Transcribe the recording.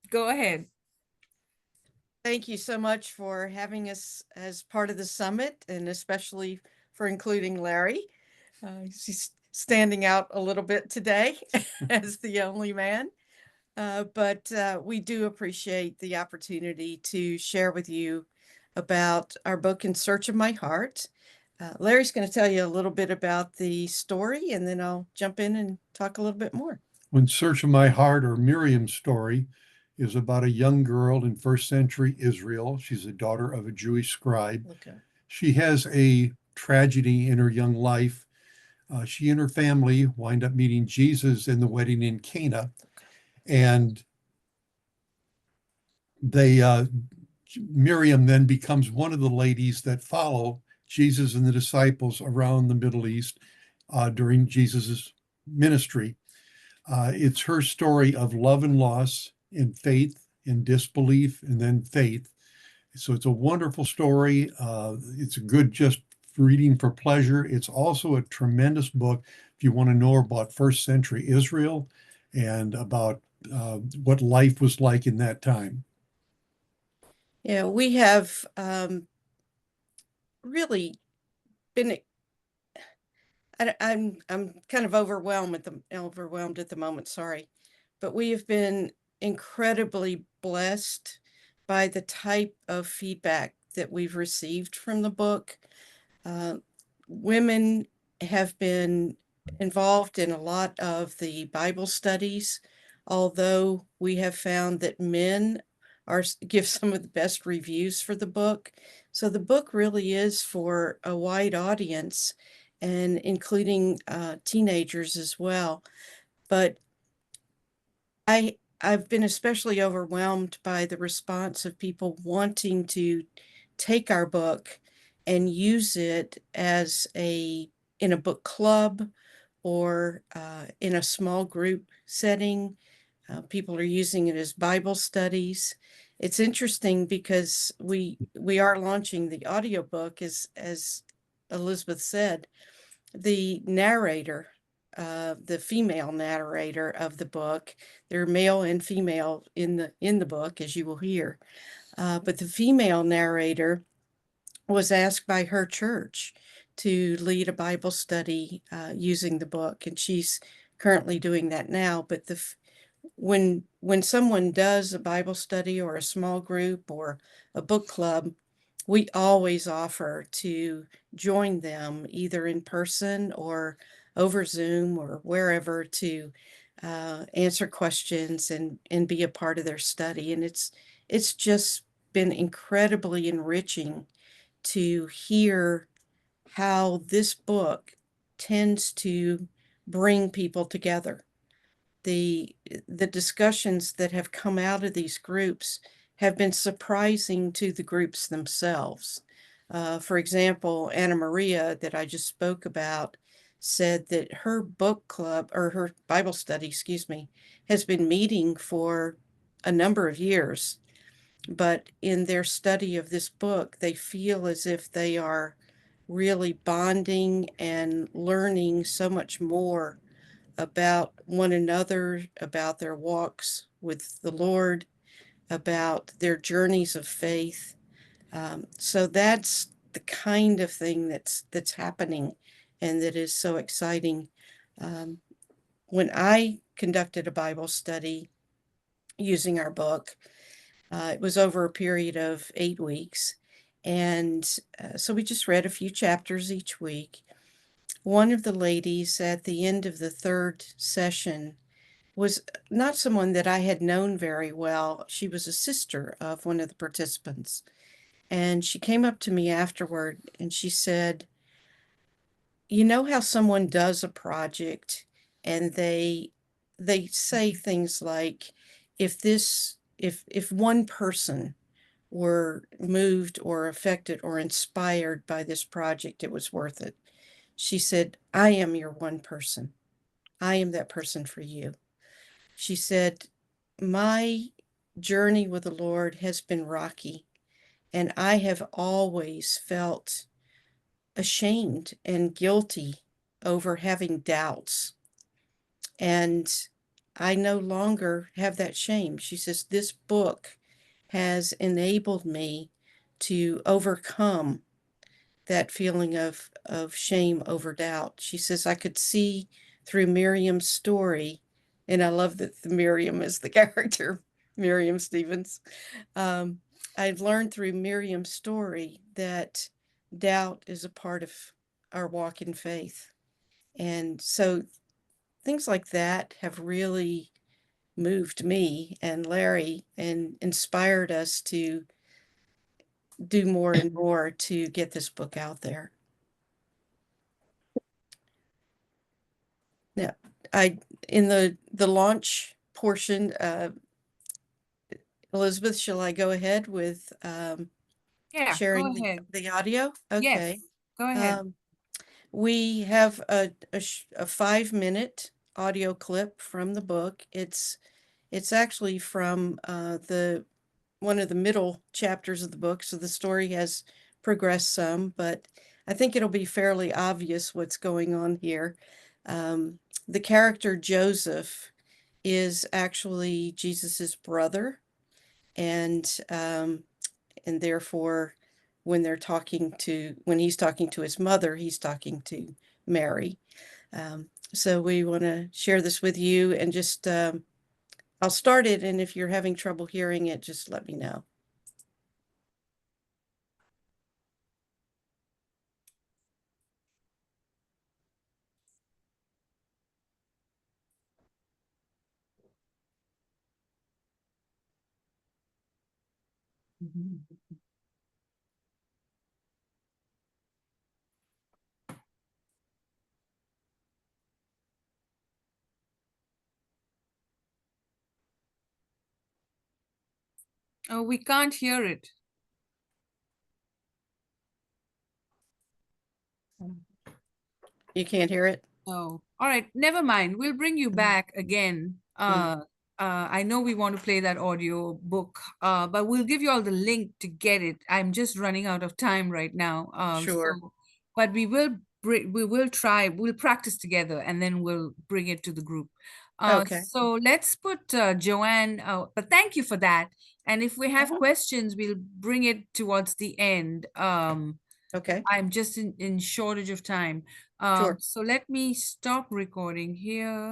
Go ahead. Thank you so much for having us as part of the summit and especially for including Larry. He's standing out a little bit today as the only man. But we do appreciate the opportunity to share with you about our book, In Search of My Heart. Larry's going to tell you a little bit about the story, and then I'll jump in and talk a little bit more. In Search of My Heart, or Miriam's story, is about a young girl in first century Israel. She's the daughter of a Jewish scribe. Okay. She has a tragedy in her young life. She and her family wind up meeting Jesus in the wedding in Cana, and they Miriam then becomes one of the ladies that follow Jesus and the disciples around the Middle East during Jesus's ministry. It's her story of love and loss, in faith, in disbelief, and then faith. So it's a wonderful story. It's a good just reading for pleasure. It's also a tremendous book if you want to know about first century Israel and about what life was like in that time. Yeah, we have really been. I'm kind of overwhelmed at the moment. Sorry, but we have been incredibly blessed by the type of feedback that we've received from the book. Uh, Women have been involved in a lot of the Bible studies, although we have found that men give some of the best reviews for the book. So the book really is for a wide audience and including teenagers as well. But I've been especially overwhelmed by the response of people wanting to take our book and use it as in a book club or in a small group setting. People are using it as Bible studies. It's interesting because we are launching the audiobook as Elizabeth said. The narrator, the female narrator of the book, there are male and female in the book, as you will hear. But the female narrator was asked by her church to lead a Bible study using the book, and she's currently doing that now. But when someone does a Bible study or a small group or a book club, we always offer to join them either in person or over Zoom or wherever to answer questions and be a part of their study. And it's just been incredibly enriching to hear how this book tends to bring people together. The discussions that have come out of these groups have been surprising to the groups themselves. For example, Anna Maria, that I just spoke about, said that her book club or her Bible study, excuse me, has been meeting for a number of years. But in their study of this book, they feel as if they are really bonding and learning so much more about one another, about their walks with the Lord, about their journeys of faith. So that's the kind of thing that's happening, and that is so exciting. Um, when I conducted a Bible study using our book, it was over a period of 8 weeks, and so we just read a few chapters each week. One of the ladies at the end of the third session was not someone that I had known very well. She was a sister of one of the participants. And she came up to me afterward and she said, "You know how someone does a project and they say things like, if one person were moved or affected or inspired by this project, it was worth it." She said, "I am your one person. I am that person for you." She said, "My journey with the Lord has been rocky, and I have always felt ashamed and guilty over having doubts. And I no longer have that shame. She says, this book has enabled me to overcome that feeling of shame over doubt. She says, I could see through Miriam's story, and I love that the Miriam is the character, Miriam Stevens. I've learned through Miriam's story that doubt is a part of our walk in faith. And so things like that have really moved me and Larry and inspired us to do more and more to get this book out there. Now, in the launch portion, Elizabeth, shall I go ahead with Yeah, go sharing ahead. the audio? Okay. Yes, go ahead. We have a 5-minute audio clip from the book. It's actually from one of the middle chapters of the book, so the story has progressed some, but I think it'll be fairly obvious what's going on here. The character Joseph is actually Jesus's brother, and therefore, when he's talking to his mother, he's talking to Mary. So we want to share this with you, and just I'll start it, and if you're having trouble hearing it, just let me know. Oh, we can't hear it. You can't hear it? Oh, all right. Never mind. We'll bring you back again. I know we want to play that audio book, but we'll give you all the link to get it. I'm just running out of time right now. Sure. But we'll practice together and then we'll bring it to the group. Okay. So let's put Joanne, but thank you for that. And if we have questions, we'll bring it towards the end. Okay. I'm just in shortage of time. Sure. So let me stop recording here.